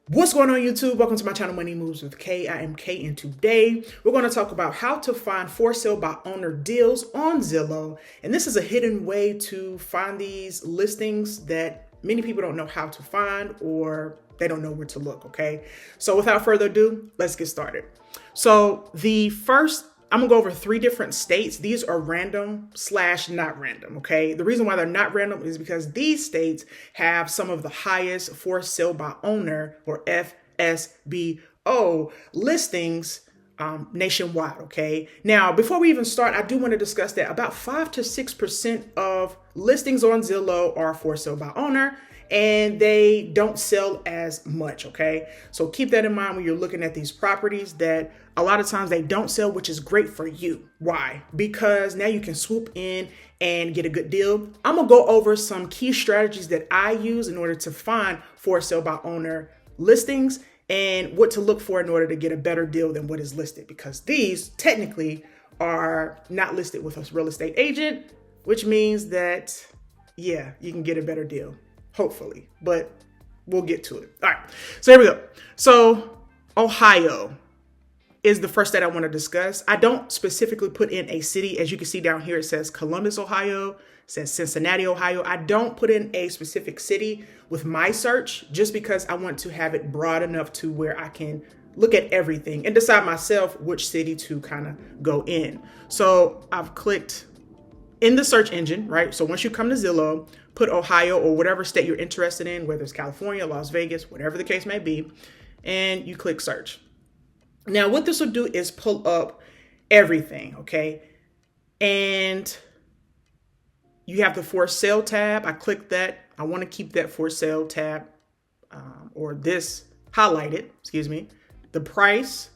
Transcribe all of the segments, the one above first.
What's going on, YouTube? Welcome to my channel, Money Moves with K. I am K, and today we're going to talk about how to find for sale by owner deals on Zillow. And this is a hidden way to find these listings that many people don't know how to find, or they don't know where to look, okay? So without further ado, let's get started. So I'm gonna go over 3 different states. These are random / not random, okay? The reason why they're not random is because these states have some of the highest for sale by owner, or FSBO, listings nationwide, okay? Now, before we even start, I do want to discuss that about 5 to 6% of listings on Zillow are for sale by owner, and they don't sell as much, okay? So keep that in mind when you're looking at these properties, that a lot of times they don't sell, which is great for you. Why? Because now you can swoop in and get a good deal. I'm gonna go over some key strategies that I use in order to find for sale by owner listings and what to look for in order to get a better deal than what is listed, because these technically are not listed with a real estate agent, which means that, yeah, you can get a better deal, hopefully, but we'll get to it. All right, so here we go. So Ohio is the first state I want to discuss. I don't specifically put in a city. As you can see down here, it says Columbus, Ohio, it says Cincinnati, Ohio. I don't put in a specific city with my search just because I want to have it broad enough to where I can look at everything and decide myself which city to kind of go in. So I've clicked in the search engine, right? So once you come to Zillow, put Ohio or whatever state you're interested in, whether it's California, Las Vegas, whatever the case may be, and you click search. Now, what this will do is pull up everything, okay? And you have the for sale tab. I click that. I want to keep that for sale tab or this highlighted, excuse me. The price,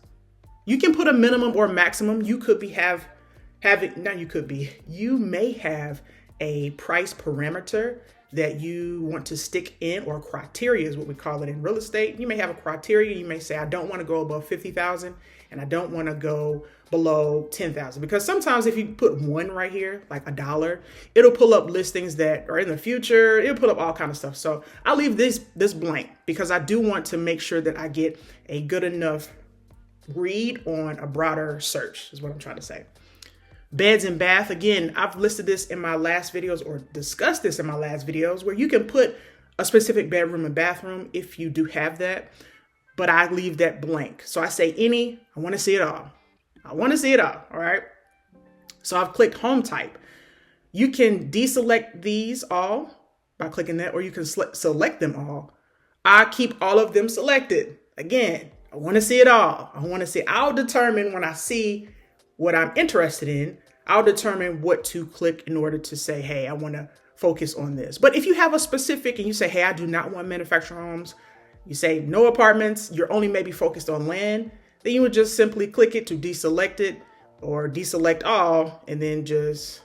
you can put a minimum or maximum. You may have a price parameter that you want to stick in, or criteria is what we call it in real estate. You may have a criteria. You may say, I don't want to go above 50,000 and I don't want to go below 10,000, because sometimes if you put 1 right here, like $1, it'll pull up listings that are in the future. It'll pull up all kind of stuff. So I'll leave this blank because I do want to make sure that I get a good enough read on a broader search is what I'm trying to say. Beds and bath. Again, I've listed this in my last videos, or discussed this in my last videos, where you can put a specific bedroom and bathroom if you do have that, but I leave that blank. So I say any, I want to see it all. I want to see it all. All right. So I've clicked home type. You can deselect these all by clicking that, or you can select them all. I keep all of them selected. Again, I want to see it all. I'll determine when I see what I'm interested in, I'll determine what to click in order to say, hey, I want to focus on this. But if you have a specific and you say, hey, I do not want manufactured homes, you say no apartments, you're only maybe focused on land, then you would just simply click it to deselect it, or deselect all, and then just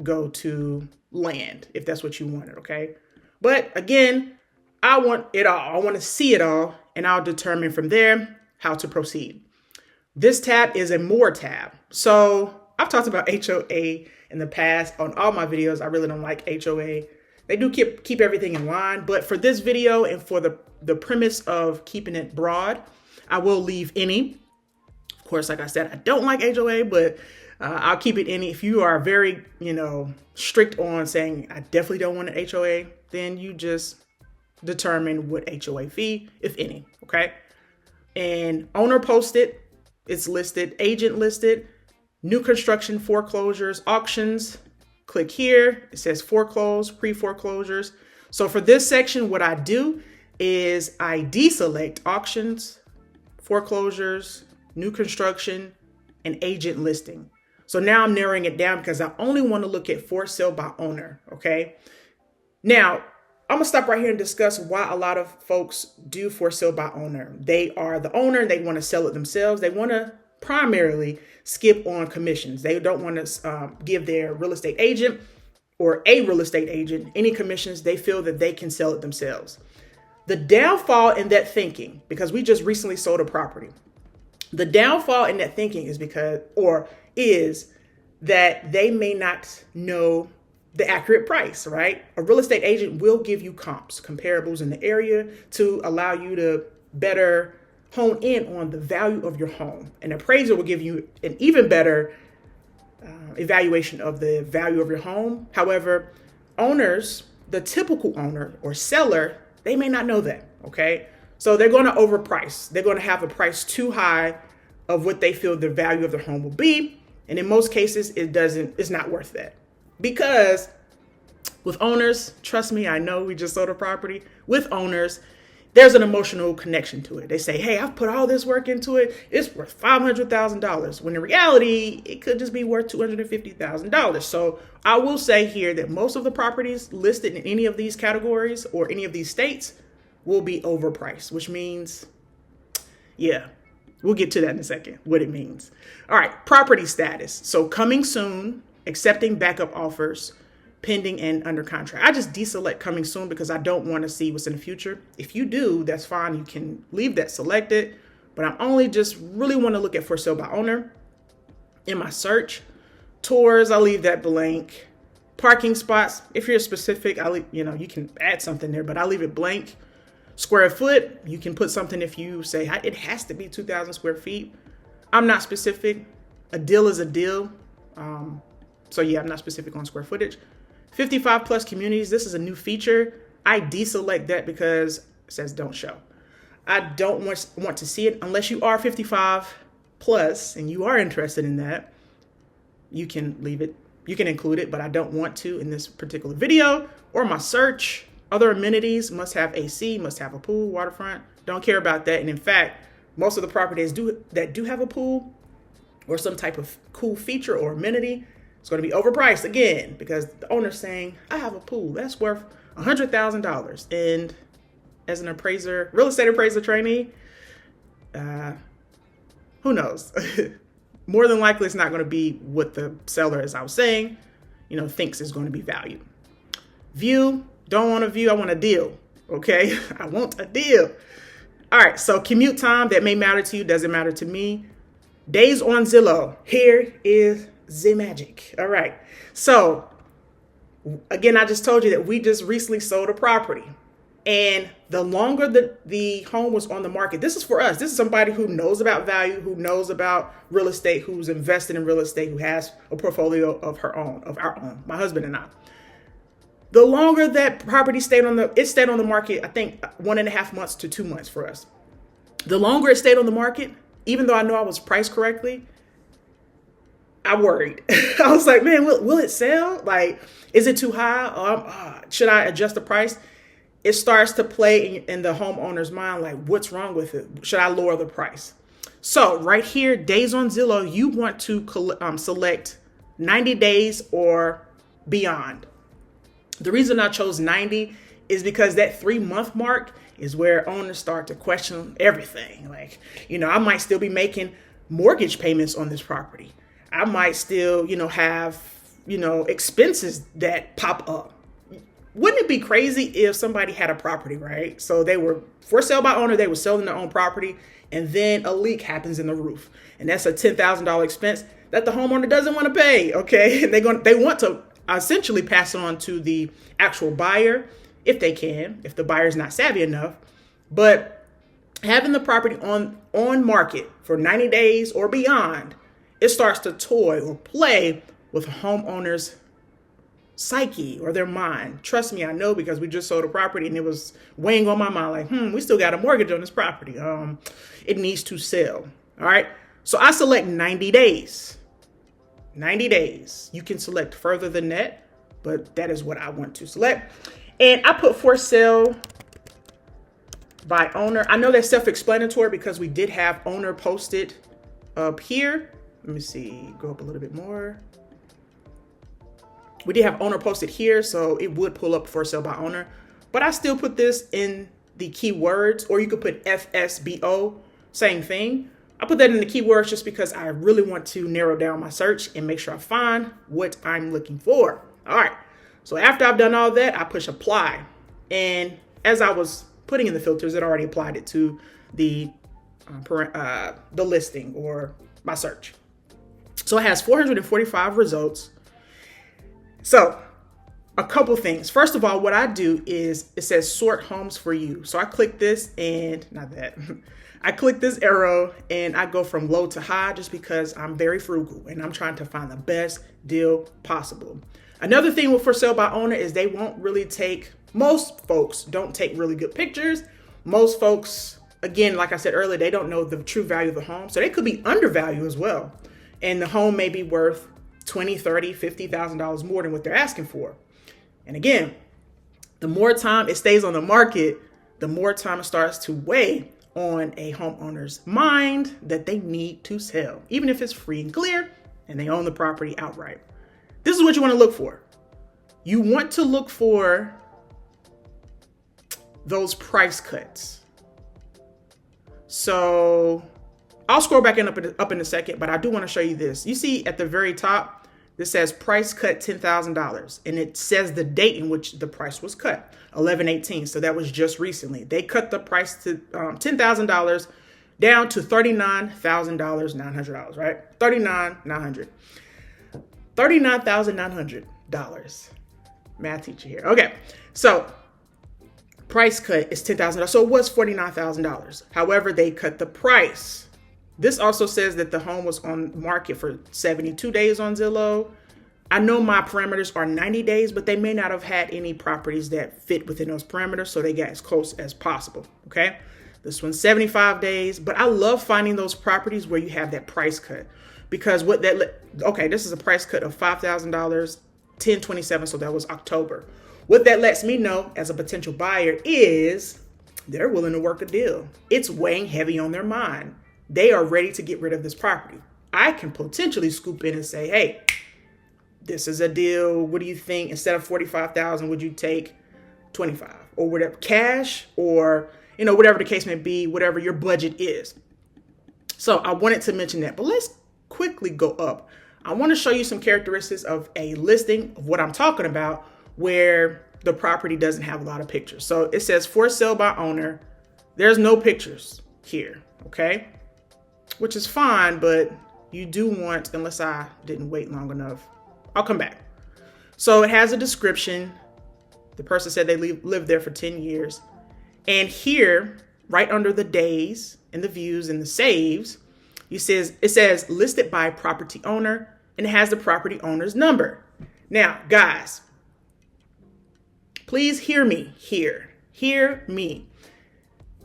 go to land if that's what you wanted, okay? But again, I want it all. I want to see it all, and I'll determine from there how to proceed. This tab is a more tab. So I've talked about HOA in the past on all my videos. I really don't like HOA. They do keep everything in line, but for this video and for the premise of keeping it broad, I will leave any. Of course, like I said, I don't like HOA, but I'll keep it any. If you are very, strict on saying I definitely don't want an HOA, then you just determine what HOA fee, if any, okay? And owner posted. It's listed, agent listed, new construction, foreclosures, auctions. Click here. It says foreclose, pre-foreclosures. So for this section, what I do is I deselect auctions, foreclosures, new construction, and agent listing. So now I'm narrowing it down because I only want to look at for sale by owner, okay? Now, I'm gonna stop right here and discuss why a lot of folks do for sale by owner. They are the owner, they want to sell it themselves. They want to primarily skip on commissions. They don't want to give their real estate agent or a real estate agent any commissions. They feel that they can sell it themselves. The downfall in that thinking, because we just recently sold a property, the downfall in that thinking is that they may not know the accurate price, right? A real estate agent will give you comps, comparables in the area to allow you to better hone in on the value of your home. An appraiser will give you an even better evaluation of the value of your home. However, owners, the typical owner or seller, they may not know that, okay? So they're going to overprice. They're going to have a price too high of what they feel the value of their home will be. And in most cases, it's not worth that. Because with owners, trust me, I know we just sold a property. With owners, there's an emotional connection to it. They say, hey, I've put all this work into it. It's worth $500,000. When in reality, it could just be worth $250,000. So I will say here that most of the properties listed in any of these categories or any of these states will be overpriced, which means, yeah, we'll get to that in a second, what it means. All right, property status. So coming soon, accepting backup offers, pending and under contract. I just deselect coming soon because I don't want to see what's in the future. If you do, that's fine. You can leave that selected, but I'm only just really want to look at for sale by owner. In my search, tours, I'll leave that blank. Parking spots, if you're specific, I'll leave, you can add something there, but I'll leave it blank. Square foot, you can put something if you say it has to be 2,000 square feet. I'm not specific. A deal is a deal. So yeah, I'm not specific on square footage. 55 plus communities. This is a new feature. I deselect that because it says don't show. I don't want to see it unless you are 55 plus and you are interested in that. You can leave it. You can include it, but I don't want to in this particular video or my search. Other amenities must have AC, must have a pool, waterfront. Don't care about that. And in fact, most of the properties that do have a pool or some type of cool feature or amenity, it's going to be overpriced again because the owner's saying, I have a pool that's worth $100,000. And as an appraiser, real estate appraiser trainee, who knows? More than likely, it's not going to be what the seller, as I was saying, thinks is going to be valued. View, don't want a view, I want a deal. Okay, I want a deal. All right, so commute time, that may matter to you, doesn't matter to me. Days on Zillow, here is the magic. All right, so again, I just told you that we just recently sold a property. And the longer the home was on the market, this is for us. This is somebody who knows about value, who knows about real estate, who's invested in real estate, who has a portfolio of our own, my husband and I. The longer that property stayed on the market, I think 1.5 months to 2 months for us. The longer it stayed on the market, even though I know I was priced correctly, I worried. I was like, man, will it sell? Like, is it too high? Should I adjust the price? It starts to play in the homeowner's mind, like, what's wrong with it? Should I lower the price? So right here, days on Zillow, you want to select 90 days or beyond. The reason I chose 90 is because that 3-month mark is where owners start to question everything. Like, I might still be making mortgage payments on this property. I might still, have, expenses that pop up. Wouldn't it be crazy if somebody had a property, right? So they were for sale by owner, they were selling their own property, and then a leak happens in the roof. And that's a $10,000 expense that the homeowner doesn't want to pay, okay? And they want to essentially pass it on to the actual buyer if they can, if the buyer's not savvy enough. But having the property on market for 90 days or beyond, it starts to toy or play with a homeowner's psyche or their mind. Trust me, I know, because we just sold a property and it was weighing on my mind like, we still got a mortgage on this property. It needs to sell. All right. So I select 90 days. 90 days. You can select further than that, but that is what I want to select. And I put for sale by owner. I know that's self-explanatory because we did have owner posted up here. Let me see, go up a little bit more. We did have owner posted here, so it would pull up for sale by owner, but I still put this in the keywords, or you could put FSBO, same thing. I put that in the keywords just because I really want to narrow down my search and make sure I find what I'm looking for. All right. So after I've done all that, I push apply. And as I was putting in the filters, it already applied it to the listing or my search. So it has 445 results. So a couple things. First of all, what I do is it says sort homes for you. So I click this and not that. I click this arrow and I go from low to high just because I'm very frugal and I'm trying to find the best deal possible. Another thing with for sale by owner is they won't really take, most folks don't take really good pictures. Most folks, again, like I said earlier, they don't know the true value of the home. So they could be undervalued as well. And the home may be worth $20,000, $30,000, $50,000 more than what they're asking for. And again, the more time it stays on the market, the more time it starts to weigh on a homeowner's mind that they need to sell, even if it's free and clear and they own the property outright. This is what you want to look for. You want to look for those price cuts. So I'll scroll back up in a second, but I do want to show you this. You see at the very top, this says price cut $10,000, and it says the date in which the price was cut, 11/18. So that was just recently. They cut the price to $10,000 down to $39,900, right? $39,900. Math teacher here. Okay, so price cut is $10,000. So it was $49,000. However, they cut the price. This also says that the home was on market for 72 days on Zillow. I know my parameters are 90 days, but they may not have had any properties that fit within those parameters, so they got as close as possible, okay? This one's 75 days, but I love finding those properties where you have that price cut because this is a price cut of $5,000, 10/27, so that was October. What that lets me know as a potential buyer is they're willing to work a deal. It's weighing heavy on their mind. They are ready to get rid of this property. I can potentially scoop in and say, hey, this is a deal. What do you think? Instead of $45,000, would you take 25 or whatever, cash or, whatever the case may be, whatever your budget is. So I wanted to mention that, but let's quickly go up. I want to show you some characteristics of a listing of what I'm talking about where the property doesn't have a lot of pictures. So it says for sale by owner. There's no pictures here. Okay. Which is fine, but you do want, unless I didn't wait long enough, I'll come back. So it has a description. The person said they lived there for 10 years. And here, right under the days and the views and the saves, it says listed by property owner, and it has the property owner's number. Now, guys, please hear me here. Hear me.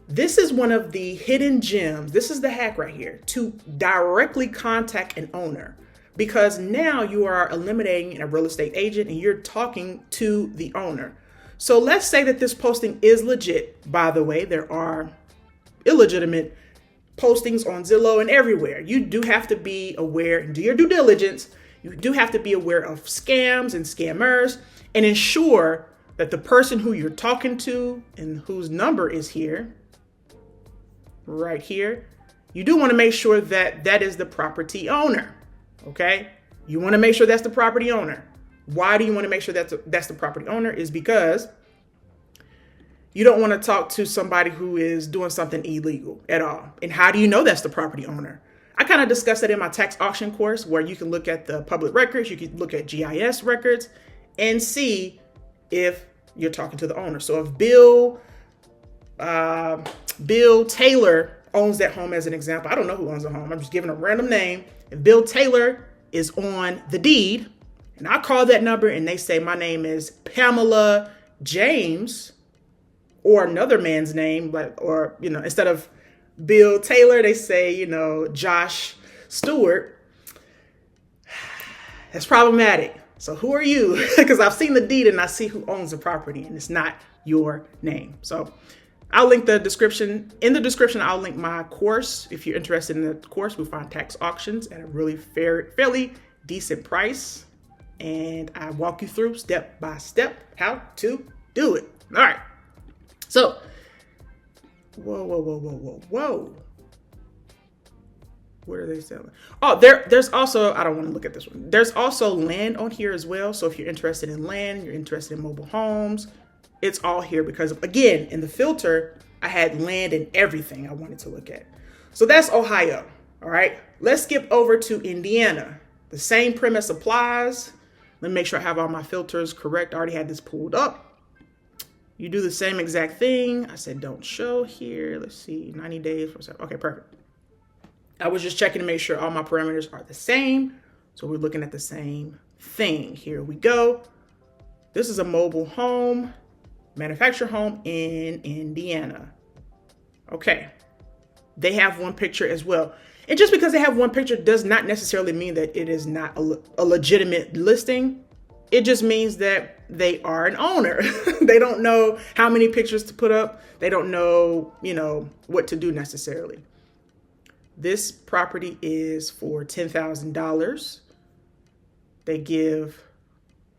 This is one of the hidden gems. This is the hack right here to directly contact an owner, because now you are eliminating a real estate agent and you're talking to the owner. So let's say that this posting is legit. By the way, there are illegitimate postings on Zillow and everywhere. You do have to be aware and do your due diligence. You do have to be aware of scams and scammers and ensure that the person who you're talking to and whose number is here, right here, you do want to make sure that that is the property owner. Okay. You want to make sure that's the property owner. Why do you want to make sure that's the property owner? Is because you don't want to talk to somebody who is doing something illegal at all. And how do you know that's the property owner? I kind of discussed that in my tax auction course, where you can look at the public records, you can look at GIS records and see if you're talking to the owner. So if Bill Taylor owns that home, as an example, I don't know who owns the home. I'm just giving a random name. If Bill Taylor is on the deed and I call that number and they say my name is Pamela James, or another man's name, or instead of Bill Taylor, they say, Josh Stewart, that's problematic. So who are you? Because I've seen the deed and I see who owns the property and it's not your name. So I'll link the description. In the description, I'll link my course. If you're interested in the course, we find tax auctions at a really fairly decent price. And I walk you through step by step how to do it. All right. So, whoa. What are they selling? Oh, there's also, I don't want to look at this one. There's also land on here as well. So if you're interested in land, you're interested in mobile homes, it's all here because, again, in the filter, I had land and everything I wanted to look at. So that's Ohio. All right. Let's skip over to Indiana. The same premise applies. Let me make sure I have all my filters correct. I already had this pulled up. You do the same exact thing. I said, don't show here. Let's see, 90 days. Okay, perfect. I was just checking to make sure all my parameters are the same. So we're looking at the same thing. Here we go. This is a mobile home, manufactured home in Indiana. Okay. They have one picture as well. And just because they have one picture does not necessarily mean that it is not a legitimate listing. It just means that they are an owner. They don't know how many pictures to put up. They don't know, what to do necessarily. This property is for $10,000. They give,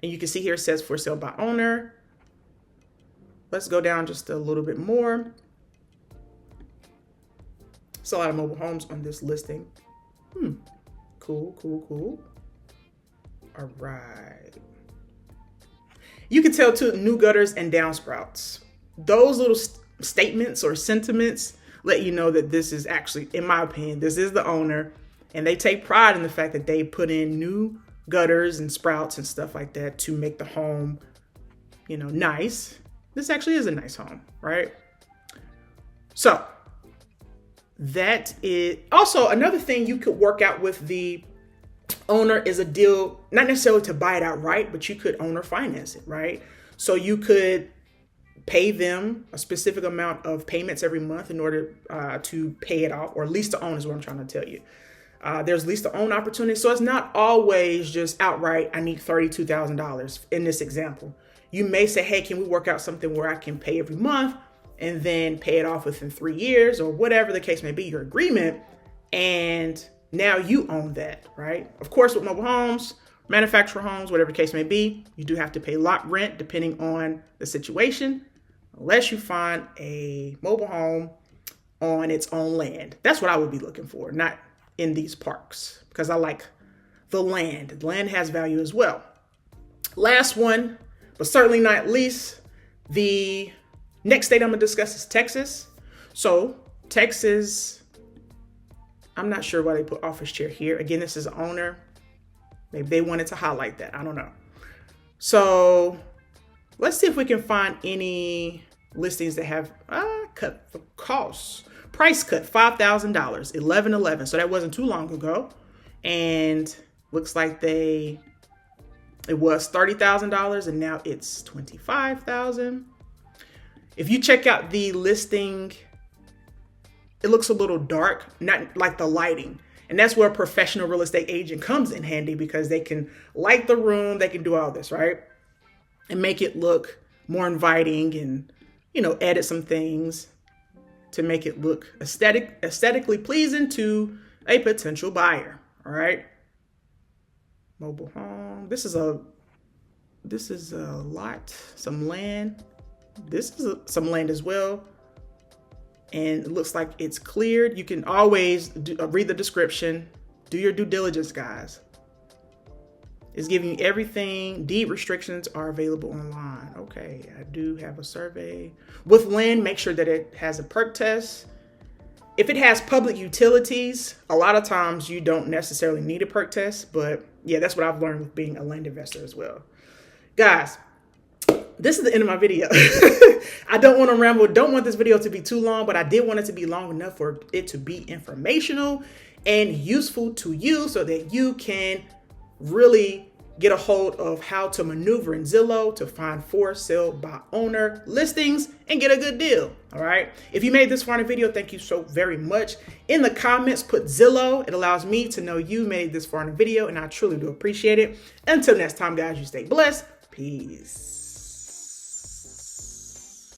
and you can see here it says for sale by owner. Let's go down just a little bit more. It's a lot of mobile homes on this listing. Cool. All right. You can tell too, new gutters and downspouts. Those little statements or sentiments let you know that this is actually, in my opinion, this is the owner, and they take pride in the fact that they put in new gutters and sprouts and stuff like that to make the home, nice. This actually is a nice home, right? So that is also another thing you could work out with the owner is a deal, not necessarily to buy it outright, but you could owner finance it, right? So you could pay them a specific amount of payments every month in order to pay it off, or lease to own is what I'm trying to tell you. There's lease to own opportunity. So it's not always just outright, I need $32,000 in this example. You may say, hey, can we work out something where I can pay every month and then pay it off within 3 years, or whatever the case may be, your agreement. And now you own that, right? Of course, with mobile homes, manufactured homes, whatever the case may be, you do have to pay lot rent depending on the situation, unless you find a mobile home on its own land. That's what I would be looking for, not in these parks, because I like the land. The land has value as well. Last one, but certainly not least, the next state I'm going to discuss is Texas. So Texas, I'm not sure why they put office chair here. Again, this is owner. Maybe they wanted to highlight that. I don't know. So let's see if we can find any listings that have cut the costs. Price cut, $5,000, 11/11. So that wasn't too long ago. And looks like it was $30,000 and now it's $25,000. If you check out the listing, it looks a little dark, not like the lighting. And that's where a professional real estate agent comes in handy, because they can light the room, they can do all this, right? And make it look more inviting and, edit some things to make it look aesthetically pleasing to a potential buyer. All right. Mobile home. This is a lot, some land. This is some land as well. And it looks like it's cleared. You can always read the description. Do your due diligence, guys. It's giving you everything. Deed restrictions are available online. Okay, I do have a survey. With land, make sure that it has a perk test. If it has public utilities, a lot of times you don't necessarily need a perk test. But yeah, that's what I've learned with being a land investor as well. Guys, this is the end of my video. I don't want to ramble. Don't want this video to be too long, but I did want it to be long enough for it to be informational and useful to you, so that you can really get a hold of how to maneuver in Zillow to find for sale by owner listings and get a good deal. All right. If you made this far in the video, thank you so very much. In the comments, put Zillow. It allows me to know you made this far in the video, and I truly do appreciate it. Until next time, guys, you stay blessed. Peace.